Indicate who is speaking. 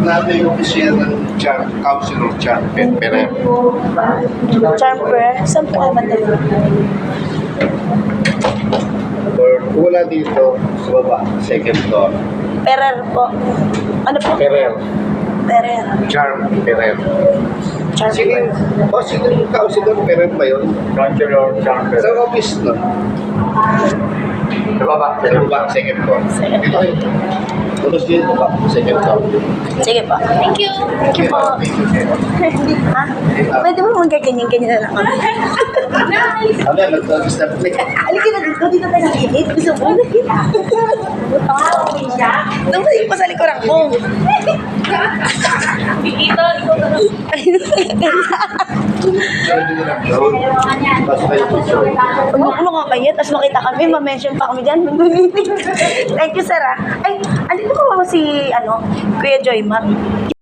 Speaker 1: Natin yung opisina ng Council of Charm, Perer.
Speaker 2: Charmper? Saan po kayo matay?
Speaker 1: Or wala dito, sa baba, second floor.
Speaker 2: Perer po. Ano po?
Speaker 1: Perer.
Speaker 2: Perer.
Speaker 1: Charm, Perer. Sige,
Speaker 2: Charmper.
Speaker 1: sige yung Council of Perer ba yun?
Speaker 3: Council of Charm.
Speaker 1: Sa office nun.
Speaker 3: Sa baba.
Speaker 1: Sa baba, second floor.
Speaker 2: Second floor.
Speaker 1: Tapos dito ba, second floor.
Speaker 2: Sige po. Thank you. Thank you po. Ha? Pwede mo magkaganyan-ganyan na lang ako.
Speaker 1: Ano yan, nag-start na.
Speaker 2: Halika na dito. Dito tayo nakikit. Gusto mo? Nung hindi pa sa likuran ko.
Speaker 4: Dito, ikaw na lang.
Speaker 1: Sorry, dito lang. Pasok kayo po, sorry.
Speaker 2: Huwag mo ko makakaya, tapos makita kami, ma-mention pa kami dyan. Thank you, sir. Ay, andito po ba si, Kuya Joymar?